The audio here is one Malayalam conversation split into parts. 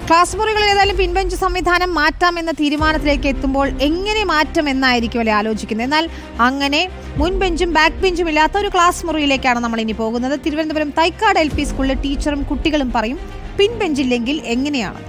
ക്ലാസ് മുറികളിൽ ഏതായാലും പിൻബെഞ്ച് സംവിധാനം മാറ്റാമെന്ന തീരുമാനത്തിലേക്ക് എത്തുമ്പോൾ എങ്ങനെ മാറ്റം എന്നായിരിക്കും അല്ലെ ആലോചിക്കുന്നത്. എന്നാൽ അങ്ങനെ മുൻബെഞ്ചും ബാക്ക് ബെഞ്ചും ഇല്ലാത്ത ഒരു ക്ലാസ് മുറിയിലേക്കാണ് നമ്മൾ ഇനി പോകുന്നത്. തിരുവനന്തപുരം തൈക്കാട് LP സ്കൂളിലെ ടീച്ചറും കുട്ടികളും പറയും പിൻബെഞ്ചില്ലെങ്കിൽ എങ്ങനെയാണ്.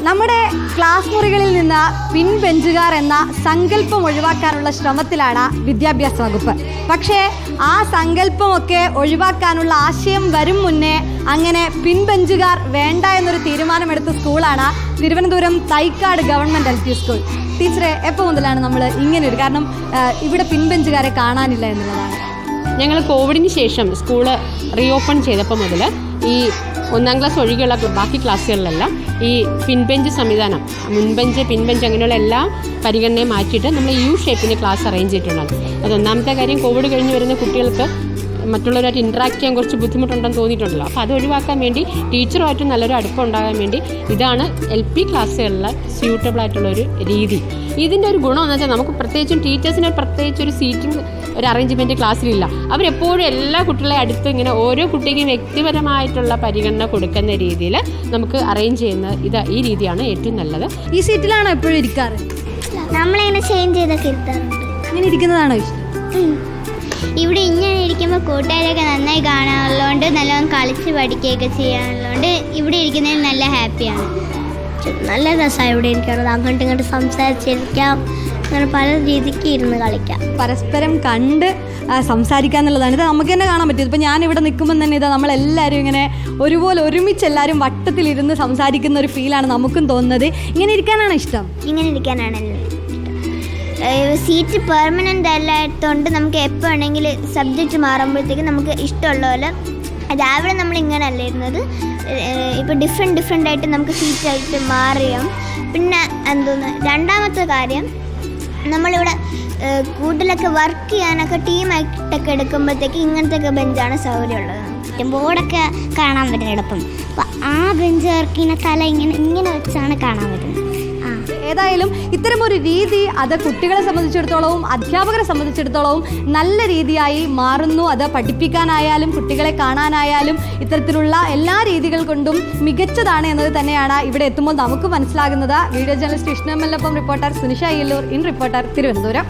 നമ്മുടെ ക്ലാസ് മുറികളിൽ നിന്ന് പിൻബെഞ്ചുകാർ എന്ന സങ്കല്പം ഒഴിവാക്കാനുള്ള ശ്രമത്തിലാണ് വിദ്യാഭ്യാസ വകുപ്പ്. പക്ഷേ ആ സങ്കല്പമൊക്കെ ഒഴിവാക്കാനുള്ള ആശയം വരും മുന്നേ അങ്ങനെ പിൻബെഞ്ചുകാർ വേണ്ട എന്നൊരു തീരുമാനമെടുത്ത സ്കൂളാണ് Thiruvananthapuram Thycaud government LP school. ടീച്ചറെ, എപ്പോൾ മുതലാണ് നമ്മൾ ഇങ്ങനെ ഒരു കാരണം ഇവിടെ പിൻബെഞ്ചുകാരെ കാണാനില്ല എന്നുള്ളതാണ്? ഞങ്ങൾ കോവിഡിന് ശേഷം സ്കൂള് റീഓപ്പൺ ചെയ്തപ്പോൾ മുതൽ ഈ 1ാം ക്ലാസ് ഒഴികെയുള്ള ബാക്കി ക്ലാസ്സുകളിലെല്ലാം ഈ പിൻബെഞ്ച് സംവിധാനം, മുൻബെഞ്ച് പിൻബെഞ്ച് അങ്ങനെയുള്ള എല്ലാ പരിഗണനയും മാറ്റിയിട്ട് നമ്മൾ ഷേപ്പിന് ക്ലാസ് അറേഞ്ച് ചെയ്തിട്ടുണ്ടാകും. അത് ഒന്നാമത്തെ കാര്യം, കോവിഡ് കഴിഞ്ഞ് വരുന്ന കുട്ടികൾക്ക് മറ്റുള്ളവരായിട്ട് ഇൻട്രാക്ട് ചെയ്യാൻ കുറച്ച് ബുദ്ധിമുട്ടുണ്ടെന്ന് തോന്നിയിട്ടുണ്ടല്ലോ. അപ്പോൾ അത് ഒഴിവാക്കാൻ വേണ്ടി ടീച്ചറുമായിട്ട് നല്ലൊരു അടുപ്പം ഉണ്ടാകാൻ വേണ്ടി ഇതാണ് LP ക്ലാസ്സുകളിൽ സ്യൂട്ടബിൾ ആയിട്ടുള്ളൊരു രീതി. ഇതിൻ്റെ ഒരു ഗുണം എന്ന് വെച്ചാൽ നമുക്ക് പ്രത്യേകിച്ചും ടീച്ചേഴ്സിന് പ്രത്യേകിച്ച് ഒരു സീറ്റിംഗ് ഒരു അറേഞ്ച്മെൻറ്റ് ക്ലാസ്സിലില്ല. അവരെപ്പോഴും എല്ലാ കുട്ടികളെ അടുത്ത് ഇങ്ങനെ ഓരോ കുട്ടിക്കും വ്യക്തിപരമായിട്ടുള്ള പരിഗണന കൊടുക്കുന്ന രീതിയിൽ നമുക്ക് അറേഞ്ച് ചെയ്യുന്ന ഈ രീതിയാണ് ഏറ്റവും നല്ലത്. ഈ സീറ്റിലാണോ എപ്പോഴും ഇരിക്കാറ്? നമ്മളിങ്ങനെ ചേഞ്ച് ചെയ്തൊക്കെ ഇരുത്താറുണ്ട്. അങ്ങനെ ഇരിക്കുന്നതാണോ ഇഷ്ടം? ഇവിടെ ഇങ്ങനെ ഇരിക്കുമ്പോൾ കൂട്ടുകാരൊക്കെ നന്നായി കാണാനുള്ളതുകൊണ്ട് നല്ലോണം കളിച്ച് പഠിക്കുകയൊക്കെ ചെയ്യാനുള്ളതുകൊണ്ട് ഇവിടെ ഇരിക്കുന്നതിൽ നല്ല ഹാപ്പിയാണ്. നല്ല രസമാണ് ഇവിടെ ഇരിക്കുന്നത്. അങ്ങോട്ടും ഇങ്ങോട്ട് സംസാരിച്ചിരിക്കാം, അങ്ങനെ പല രീതിക്ക് ഇരുന്ന് കളിക്കാം. പരസ്പരം കണ്ട് സംസാരിക്കുക എന്നുള്ളതാണ്. ഇത് നമുക്ക് തന്നെ കാണാൻ പറ്റും. ഇപ്പോൾ ഞാനിവിടെ നിൽക്കുമ്പോൾ തന്നെ ഇതാ നമ്മളെല്ലാവരും ഇങ്ങനെ ഒരുപോലെ ഒരുമിച്ച് എല്ലാവരും വട്ടത്തിലിരുന്ന് സംസാരിക്കുന്ന ഒരു ഫീലാണ് നമുക്കും തോന്നുന്നത്. ഇങ്ങനെ ഇരിക്കാനാണ് ഇഷ്ടം? ഇങ്ങനെ ഇരിക്കാനാണ് സീറ്റ് പെർമനൻ്റ് അല്ലാത്തതുകൊണ്ട് നമുക്ക് എപ്പോൾ വേണമെങ്കിൽ സബ്ജക്റ്റ് മാറുമ്പോഴത്തേക്കും നമുക്ക് ഇഷ്ടമുള്ള പോലെ. രാവിലെ നമ്മളിങ്ങനെ അല്ല ഇരുന്നത്, ഇപ്പോൾ ഡിഫറെൻ്റ് ആയിട്ട് നമുക്ക് സീറ്റായിട്ട് മാറിയാം. പിന്നെ എന്തോന്ന്, രണ്ടാമത്തെ കാര്യം, നമ്മളിവിടെ കൂടുതലൊക്കെ വർക്ക് ചെയ്യാനൊക്കെ ടീമായിട്ടൊക്കെ എടുക്കുമ്പോഴത്തേക്ക് ഇങ്ങനത്തെ ബെഞ്ചാണ് സൗകര്യമുള്ളത്. ബോർഡൊക്കെ കാണാൻ പറ്റും എളുപ്പം. അപ്പോൾ ആ ബെഞ്ചുകാർക്ക് ഇങ്ങനെ തല ഇങ്ങനെ വെച്ചാണ് കാണാൻ പറ്റുന്നത്. ഏതായാലും ഇത്തരമൊരു രീതി അത് കുട്ടികളെ സംബന്ധിച്ചിടത്തോളവും അധ്യാപകരെ സംബന്ധിച്ചിടത്തോളവും നല്ല രീതിയായി മാറുന്നു. അത് പഠിപ്പിക്കാനായാലും കുട്ടികളെ കാണാനായാലും ഇത്തരത്തിലുള്ള എല്ലാ രീതികൾ കൊണ്ടും മികച്ചതാണ് എന്നത് തന്നെയാണ് ഇവിടെ എത്തുമ്പോൾ നമുക്ക് മനസ്സിലാകുന്നത്. Video journalist Vishnu ML reporter Sunisha Ayyallur, in reporter, Thiruvananthapuram.